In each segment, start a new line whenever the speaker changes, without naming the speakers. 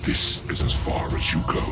This is as far as you go.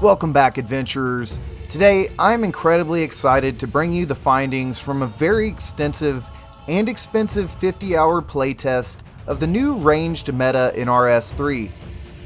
Welcome back, adventurers. Today, I'm incredibly excited to bring you the findings from a very extensive and expensive 50-hour playtest of the new ranged meta in RS3.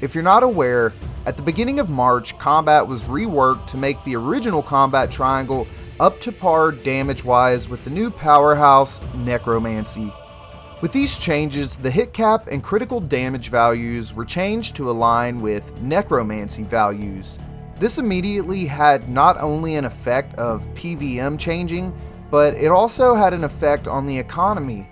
If you're not aware, at the beginning of March, combat was reworked to make the original combat triangle up to par damage-wise with the new powerhouse Necromancy. With these changes, the hit cap and critical damage values were changed to align with Necromancy values. This immediately had not only an effect of PVM changing, but it also had an effect on the economy.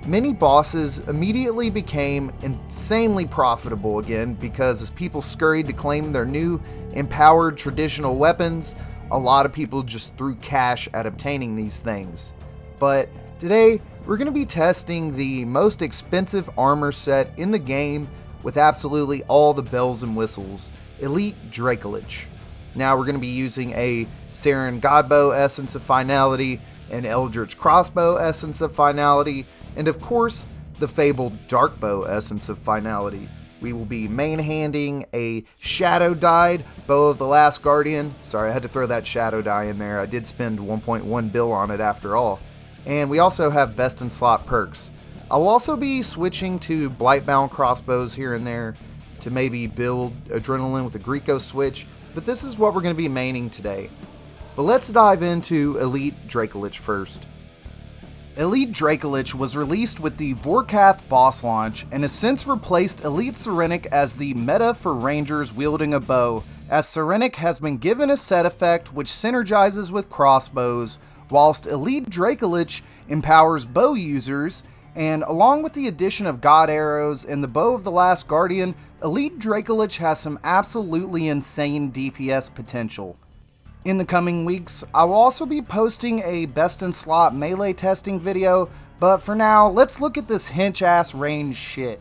Many bosses immediately became insanely profitable again because as people scurried to claim their new empowered traditional weapons, a lot of people just threw cash at obtaining these things. But today, we're going to be testing the most expensive armor set in the game with absolutely all the bells and whistles, Elite Dracolich. Now we're going to be using a Saren Godbow Essence of Finality, an Eldritch Crossbow Essence of Finality, and of course, the fabled Darkbow Essence of Finality. We will be main-handing a Shadow-dyed Bow of the Last Guardian. Sorry, I had to throw that Shadow die in there. I did spend 1.1 bill on it after all. And we also have best in slot perks. I will also be switching to Blightbound crossbows here and there to maybe build Adrenaline with a Grico switch, but this is what we're going to be maining today. But let's dive into Elite Dracolich first. Elite Dracolich was released with the Vorkath boss launch and has since replaced Elite Sirenic as the meta for rangers wielding a bow, as Sirenic has been given a set effect which synergizes with crossbows, whilst Elite Dracolich empowers bow users, and along with the addition of God Arrows and the Bow of the Last Guardian, Elite Dracolich has some absolutely insane DPS potential. In the coming weeks, I will also be posting a best in slot melee testing video, but for now, let's look at this hench-ass range shit.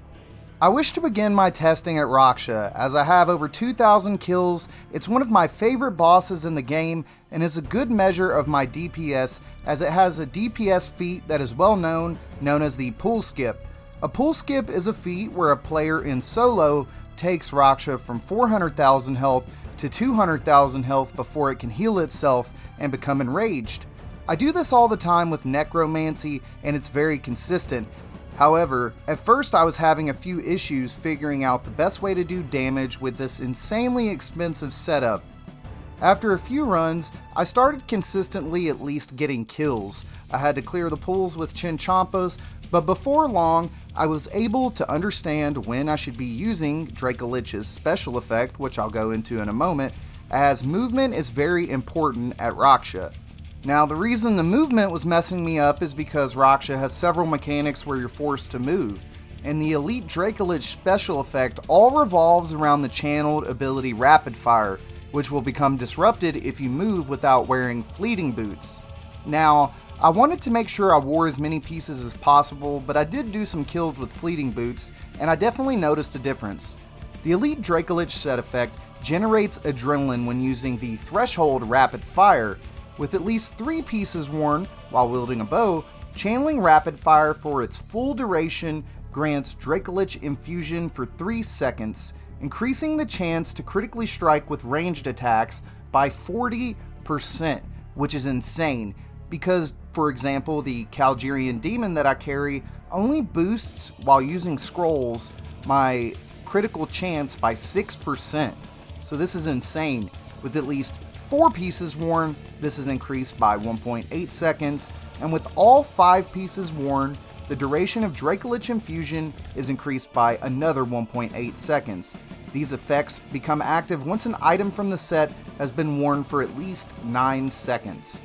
I wish to begin my testing at RHEYO, as I have over 2,000 kills. It's one of my favorite bosses in the game, and is a good measure of my DPS, as it has a DPS feat that is well known as the Pool Skip. A Pool Skip is a feat where a player in solo takes RHEYO from 400,000 health to 200,000 health before it can heal itself and become enraged. I do this all the time with Necromancy, and it's very consistent. However, at first I was having a few issues figuring out the best way to do damage with this insanely expensive setup. After a few runs, I started consistently at least getting kills. I had to clear the pools with Chinchompas, but before long, I was able to understand when I should be using Dracolich's special effect, which I'll go into in a moment, as movement is very important at RHEYO. Now, the reason the movement was messing me up is because RHEYO has several mechanics where you're forced to move, and the Elite Dracolich special effect all revolves around the channeled ability Rapid Fire, which will become disrupted if you move without wearing fleeting boots. Now, I wanted to make sure I wore as many pieces as possible, but I did do some kills with fleeting boots, and I definitely noticed a difference. The Elite Dracolich set effect generates adrenaline when using the Threshold Rapid Fire. With at least 3 pieces worn while wielding a bow, channeling Rapid Fire for its full duration grants Dracolich Infusion for 3 seconds, increasing the chance to critically strike with ranged attacks by 40%, which is insane, because, for example, the Calgerian Demon that I carry only boosts, while using scrolls, my critical chance by 6%. So this is insane. With at least 4 pieces worn, this is increased by 1.8 seconds, and with all 5 pieces worn, the duration of Dracolich Infusion is increased by another 1.8 seconds. These effects become active once an item from the set has been worn for at least 9 seconds.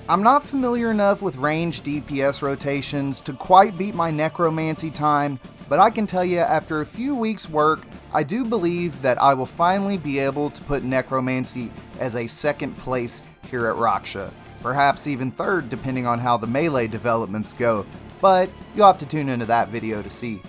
I'm not familiar enough with ranged DPS rotations to quite beat my Necromancy time, but I can tell you after a few weeks work, I do believe that I will finally be able to put Necromancy as a second place here at RHEYO. Perhaps even third depending on how the melee developments go, but you'll have to tune into that video to see.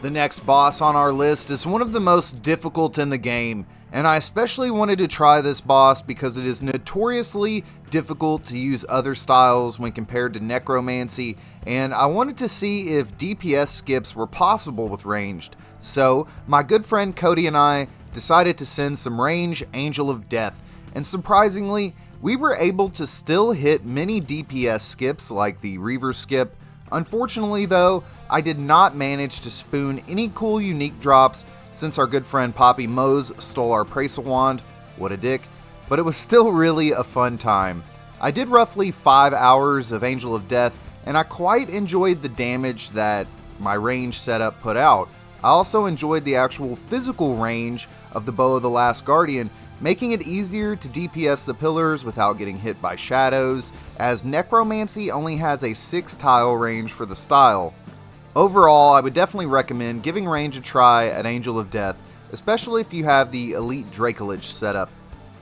The next boss on our list is one of the most difficult in the game, And I especially wanted to try this boss because it is notoriously difficult to use other styles when compared to necromancy, and I wanted to see if DPS skips were possible with ranged. So my good friend Cody and I decided to send some range Angel of Death, and surprisingly, we were able to still hit many DPS skips like the Reaver skip. Unfortunately though, I did not manage to spoon any cool unique drops since our good friend Poppy Mose stole our Pracer Wand. What a dick. But it was still really a fun time. I did roughly 5 hours of Angel of Death, and I quite enjoyed the damage that my range setup put out. I also enjoyed the actual physical range of the Bow of the Last Guardian, making it easier to DPS the pillars without getting hit by shadows, as Necromancy only has a 6 tile range for the style. Overall, I would definitely recommend giving range a try at Angel of Death, especially if you have the Elite Dracolich setup.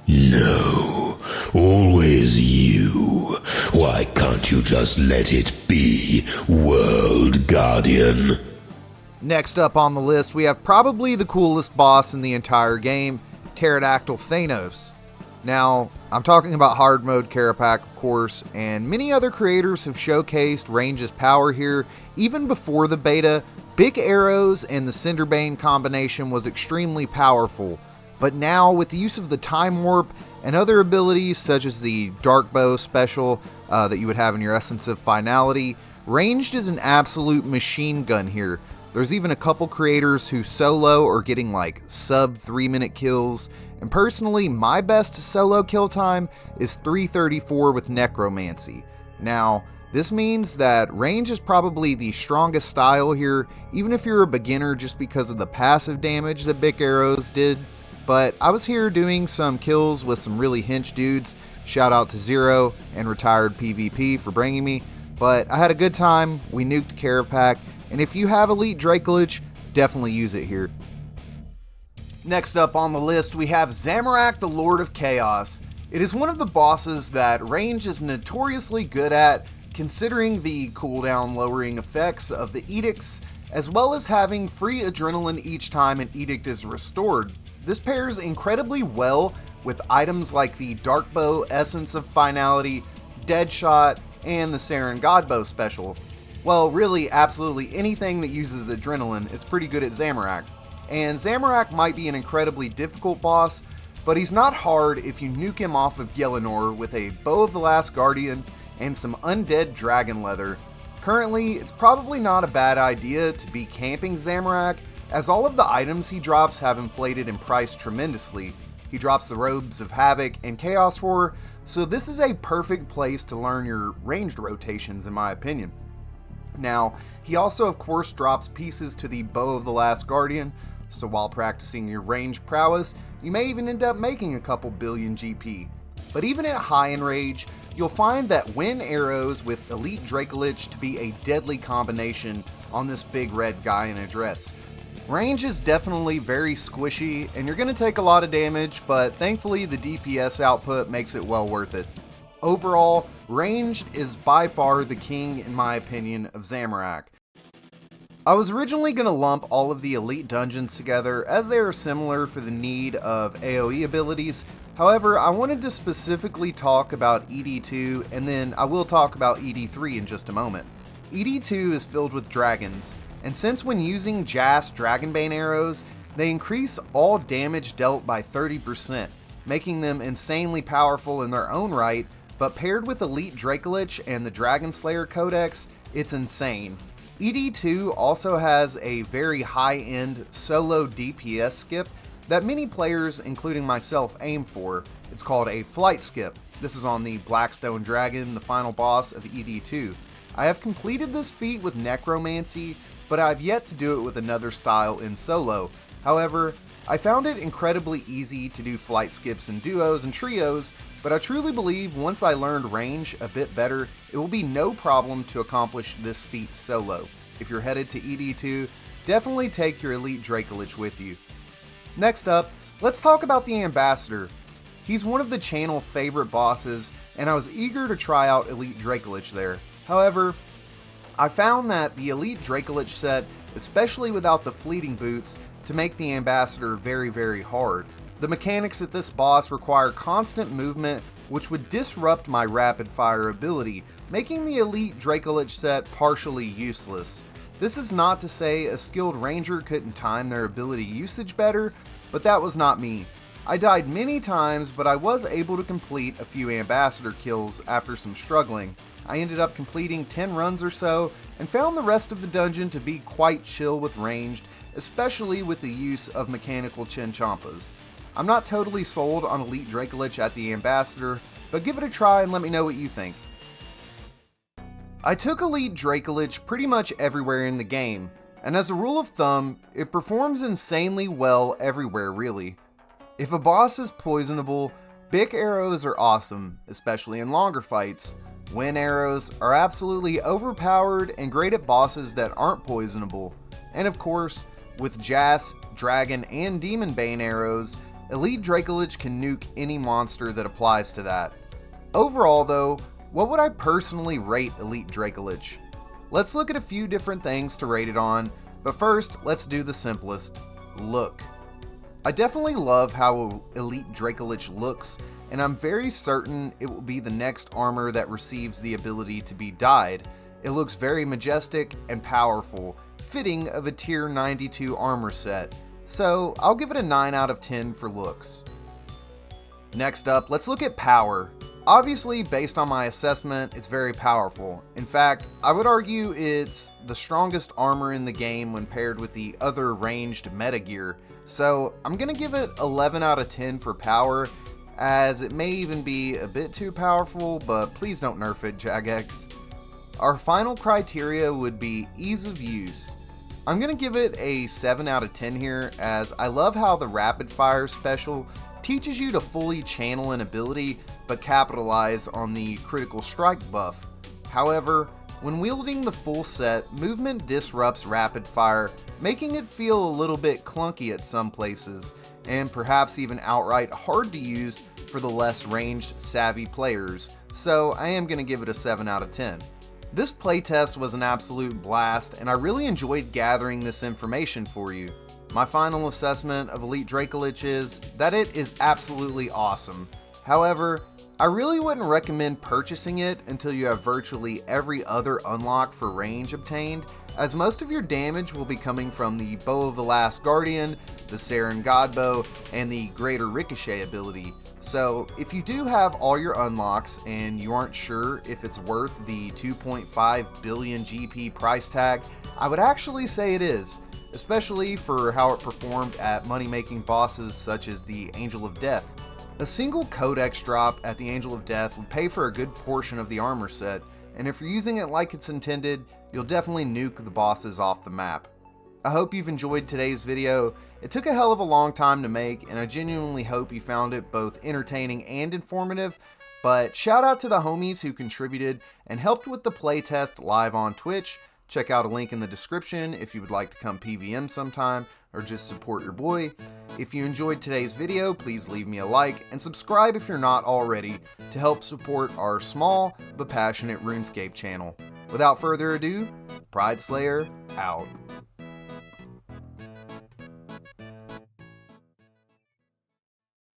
No, always you. Why can't you just let it be, World Guardian?
Next up on the list, we have probably the coolest boss in the entire game, Pterodactyl Thanos. Now, I'm talking about hard mode Carapac, of course, and many other creators have showcased range's power here. Even before the beta, Big Arrows and the Cinderbane combination was extremely powerful. But now, with the use of the Time Warp and other abilities such as the Dark Bow special that you would have in your Essence of Finality, ranged is an absolute machine gun here. There's even a couple creators who solo are getting like sub 3-minute kills, and personally my best solo kill time is 3:34 with Necromancy. Now, this means that range is probably the strongest style here, even if you're a beginner, just because of the passive damage that Big Arrows did. But I was here doing some kills with some really hench dudes. Shout out to Zero and Retired PvP for bringing me. But I had a good time, we nuked Carapac, and if you have Elite Dracolich, definitely use it here. Next up on the list, we have Zamorak, the Lord of Chaos. It is one of the bosses that range is notoriously good at, considering the cooldown lowering effects of the edicts, as well as having free adrenaline each time an edict is restored. This pairs incredibly well with items like the Dark Bow, Essence of Finality, Deadshot, and the Saren Godbow special. Well, really, absolutely anything that uses adrenaline is pretty good at Zamorak. And Zamorak might be an incredibly difficult boss, but he's not hard if you nuke him off of Gielinor with a Bow of the Last Guardian and some undead dragon leather. Currently, it's probably not a bad idea to be camping Zamorak, as all of the items he drops have inflated in price tremendously. He drops the Robes of Havoc and Chaos Horror, so this is a perfect place to learn your ranged rotations in my opinion. Now, he also of course drops pieces to the Bow of the Last Guardian, so while practicing your range prowess, you may even end up making a couple billion GP. But even at high enrage, you'll find that Wind Arrows with Elite Dracolich to be a deadly combination on this big red guy in a dress. Range is definitely very squishy, and you're going to take a lot of damage, but thankfully the DPS output makes it well worth it. Overall, ranged is by far the king, in my opinion, of Zamorak. I was originally going to lump all of the elite dungeons together, as they are similar for the need of AoE abilities. However, I wanted to specifically talk about ED2, and then I will talk about ED3 in just a moment. ED2 is filled with dragons, and since when using Jas Dragonbane arrows, they increase all damage dealt by 30%, making them insanely powerful in their own right, but paired with Elite Dracolich and the Dragon Slayer Codex, it's insane. ED2 also has a very high-end solo DPS skip that many players, including myself, aim for. It's called a flight skip. This is on the Blackstone Dragon, the final boss of ED2. I have completed this feat with Necromancy, but I've yet to do it with another style in solo. However, I found it incredibly easy to do flight skips in duos and trios, but I truly believe once I learned range a bit better, it will be no problem to accomplish this feat solo. If you're headed to ED2, definitely take your Elite Dracolich with you. Next up, let's talk about the Ambassador. He's one of the channel favorite bosses, and I was eager to try out Elite Dracolich there. However, I found that the Elite Dracolich set, especially without the fleeting boots, to make the Ambassador very, very hard. The mechanics at this boss require constant movement, which would disrupt my rapid fire ability, making the Elite Dracolich set partially useless. This is not to say a skilled ranger couldn't time their ability usage better, but that was not me. I died many times, but I was able to complete a few ambassador kills after some struggling. I ended up completing 10 runs or so, and found the rest of the dungeon to be quite chill with ranged, especially with the use of mechanical chinchompas. I'm not totally sold on Elite Dracolich at the ambassador, but give it a try and let me know what you think. I took Elite Dracolich pretty much everywhere in the game, and as a rule of thumb, it performs insanely well everywhere really. If a boss is poisonable, Bic arrows are awesome, especially in longer fights. Wind arrows are absolutely overpowered and great at bosses that aren't poisonable. And of course, with Jas, Dragon, and Demon Bane arrows, Elite Dracolich can nuke any monster that applies to that. Overall though, what would I personally rate Elite Dracolich? Let's look at a few different things to rate it on, but first, let's do the simplest. Look. I definitely love how Elite Dracolich looks, and I'm very certain it will be the next armor that receives the ability to be dyed. It looks very majestic and powerful, fitting of a tier 92 armor set, so I'll give it a 9 out of 10 for looks. Next up, let's look at power. Obviously, based on my assessment, it's very powerful. In fact, I would argue it's the strongest armor in the game when paired with the other ranged meta gear. So I'm gonna give it 11 out of 10 for power, as it may even be a bit too powerful, but please don't nerf it, Jagex. Our final criteria would be ease of use. I'm gonna give it a 7 out of 10 here, as I love how the rapid fire special teaches you to fully channel an ability, but capitalize on the critical strike buff. However, when wielding the full set, movement disrupts rapid fire, making it feel a little bit clunky at some places, and perhaps even outright hard to use for the less ranged savvy players, so I am going to give it a 7 out of 10. This playtest was an absolute blast, and I really enjoyed gathering this information for you. My final assessment of Elite Dracolich is that it is absolutely awesome. However, I really wouldn't recommend purchasing it until you have virtually every other unlock for range obtained, as most of your damage will be coming from the Bow of the Last Guardian, the Saren Godbow, and the Greater Ricochet ability. So if you do have all your unlocks and you aren't sure if it's worth the 2.5 billion GP price tag, I would actually say it is, especially for how it performed at money-making bosses such as the Angel of Death. A single codex drop at the Angel of Death would pay for a good portion of the armor set, and if you're using it like it's intended, you'll definitely nuke the bosses off the map. I hope you've enjoyed today's video. It took a hell of a long time to make, and I genuinely hope you found it both entertaining and informative, but shout out to the homies who contributed and helped with the playtest live on Twitch. Check out a link in the description if you would like to come PVM sometime or just support your boy. If you enjoyed today's video, please leave me a like and subscribe if you're not already to help support our small but passionate RuneScape channel. Without further ado, Pride Slayer out.